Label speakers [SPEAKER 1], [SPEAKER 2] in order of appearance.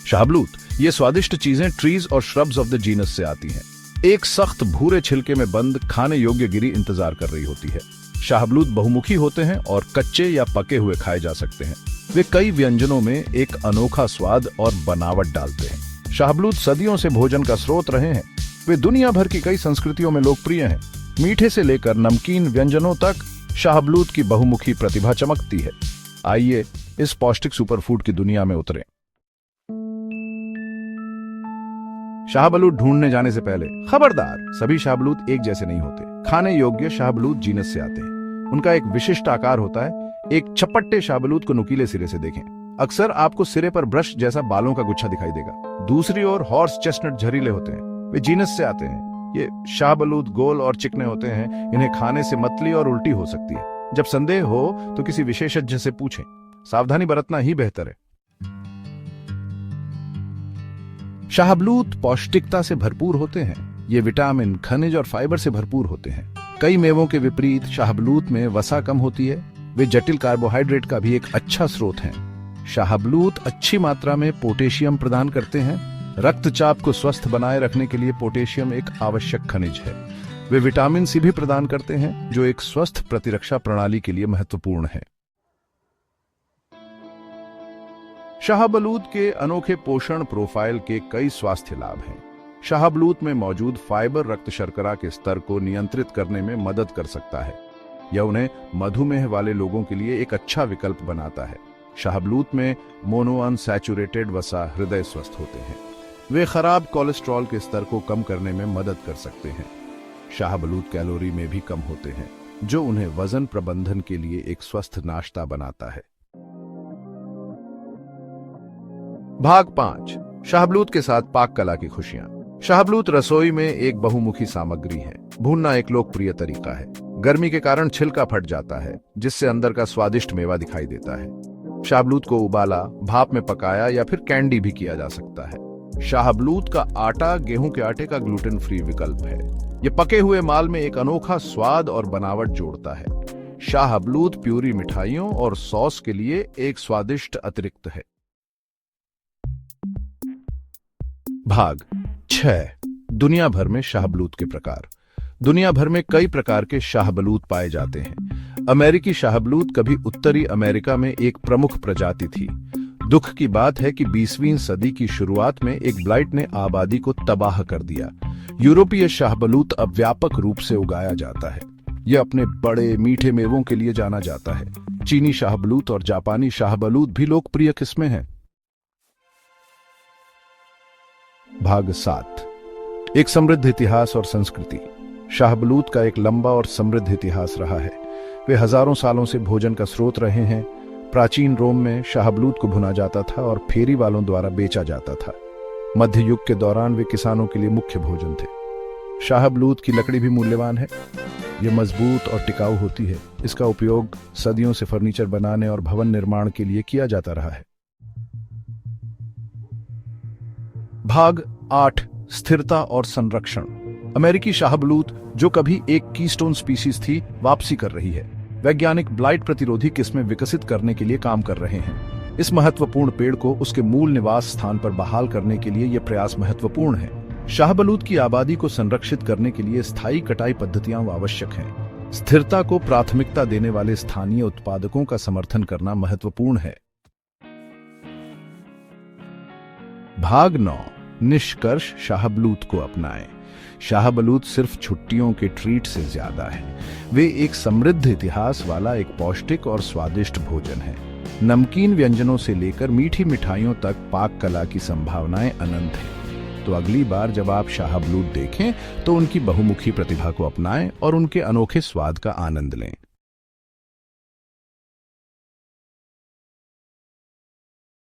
[SPEAKER 1] शाहबलूत ये स्वादिष्ट चीजें ट्रीज और श्रब्स ऑफ द जीनस से आती हैं। एक सख्त भूरे छिलके में बंद खाने योग्य गिरी इंतजार कर रही होती है। शाहबलूत बहुमुखी होते हैं और कच्चे या पके हुए खाए जा सकते हैं। वे कई व्यंजनों में एक अनोखा स्वाद और बनावट डालते हैं। शाहबलूत सदियों से भोजन का स्रोत रहे हैं। वे दुनिया भर की कई संस्कृतियों में लोकप्रिय हैं। मीठे से लेकर नमकीन व्यंजनों तक शाहबलूत की बहुमुखी प्रतिभा चमकती है। आइए इस पौष्टिक सुपरफूड की दुनिया में उतरें। शाहबलूत ढूंढने जाने से पहले खबरदार, सभी शाहबलूत एक जैसे नहीं होते। खाने योग्य शाहबलूत जीनस से आते हैं। उनका एक विशिष्ट आकार होता है। एक चपट्टे शाहबलूत को नुकीले सिरे से देखें। अक्सर आपको सिरे पर ब्रश जैसा बालों का गुच्छा दिखाई देगा। दूसरी ओर हॉर्स चेस्टनट झरीले होते हैं। वे जीनस से आते हैं। ये शाहबलूत गोल और चिकने होते हैं। इन्हें खाने से मतली और उल्टी हो सकती है। जब संदेह हो तो किसी विशेषज्ञ से पूछें। सावधानी बरतना ही बेहतर है। शाहबलूत पौष्टिकता से भरपूर होते हैं। ये विटामिन, खनिज और फाइबर से भरपूर होते हैं। कई मेवों के विपरीत शाहबलूत में वसा कम होती है। वे जटिल कार्बोहाइड्रेट का भी एक अच्छा स्रोत हैं। शाहबलूत अच्छी मात्रा में पोटेशियम प्रदान करते हैं। रक्तचाप को स्वस्थ बनाए रखने के लिए पोटेशियम एक आवश्यक खनिज है। वे विटामिन सी भी प्रदान करते हैं, जो एक स्वस्थ प्रतिरक्षा प्रणाली के लिए महत्वपूर्ण है। शाहबलूत के अनोखे पोषण प्रोफाइल के कई स्वास्थ्य लाभ हैं। शाहबलूत में मौजूद फाइबर रक्त शर्करा के स्तर को नियंत्रित करने में मदद कर सकता है। यह उन्हें मधुमेह वाले लोगों के लिए एक अच्छा विकल्प बनाता है। शाहबलूत में मोनोअनसैचुरेटेड वसा हृदय स्वस्थ होते हैं। वे खराब कोलेस्ट्रॉल के स्तर को कम करने में मदद कर सकते हैं। शाहबलूत कैलोरी में भी कम होते हैं, जो उन्हें वजन प्रबंधन के लिए एक स्वस्थ नाश्ता बनाता है। भाग 5, शाहबलूत के साथ पाक कला की खुशियां। शाहबलूत रसोई में एक बहुमुखी सामग्री है। भूनना एक लोकप्रिय तरीका है। गर्मी के कारण छिलका फट जाता है, जिससे अंदर का स्वादिष्ट मेवा दिखाई देता है। शाहबलूत को उबाला, भाप में पकाया या फिर कैंडी भी किया जा सकता है। शाहबलूत का आटा गेहूं के आटे का ग्लूटेन फ्री विकल्प है। यह पके हुए माल में एक अनोखा स्वाद और बनावट जोड़ता है। शाहबलूत प्यूरी मिठाइयों और सॉस के लिए एक स्वादिष्ट अतिरिक्त है। भाग 6, दुनिया भर में शाहबलूत के प्रकार। दुनिया भर में कई प्रकार के शाहबलूत पाए जाते हैं। अमेरिकी शाहबलूत कभी उत्तरी अमेरिका में एक प्रमुख प्रजाति थी। दुख की बात है कि 20वीं सदी की शुरुआत में एक ब्लाइट ने आबादी को तबाह कर दिया। यूरोपीय शाहबलूत अब व्यापक रूप से उगाया जाता है। यह अपने बड़े मीठे मेवों के लिए जाना जाता है। चीनी शाहबलूत और जापानी शाहबलूत भी लोकप्रिय किस्में हैं। भाग 7, एक समृद्ध इतिहास और संस्कृति। शाहबलूत का एक लंबा और समृद्ध इतिहास रहा है। वे हजारों सालों से भोजन का स्रोत रहे हैं। प्राचीन रोम में शाहबलूत को भुना जाता था और फेरी वालों द्वारा बेचा जाता था। मध्य युग के दौरान वे किसानों के लिए मुख्य भोजन थे। शाहबलूत की लकड़ी भी मूल्यवान है। यह मजबूत और टिकाऊ होती है। इसका उपयोग सदियों से फर्नीचर बनाने और भवन निर्माण के लिए किया जाता रहा है। भाग 8, स्थिरता और संरक्षण। अमेरिकी शाहबलूत, जो कभी एक कीस्टोन स्पीशीज थी, वापसी कर रही है। वैज्ञानिक ब्लाइट प्रतिरोधी किस्में विकसित करने के लिए काम कर रहे हैं। इस महत्वपूर्ण पेड़ को उसके मूल निवास स्थान पर बहाल करने के लिए यह प्रयास महत्वपूर्ण है। शाहबलूत की आबादी को संरक्षित करने के लिए स्थायी कटाई पद्धतियां आवश्यक हैं। स्थिरता को प्राथमिकता देने वाले स्थानीय उत्पादकों का समर्थन करना महत्वपूर्ण है। भाग 9, निष्कर्ष। शाहबलूत को अपनाएं। शाहबलूत सिर्फ छुट्टियों के ट्रीट से ज्यादा है। वे एक समृद्ध इतिहास वाला एक पौष्टिक और स्वादिष्ट भोजन है। नमकीन व्यंजनों से लेकर मीठी मिठाइयों तक पाक कला की संभावनाएं अनंत हैं। तो अगली बार जब आप शाहबलूत देखें तो उनकी बहुमुखी प्रतिभा को अपनाएं और उनके अनोखे स्वाद का आनंद लें।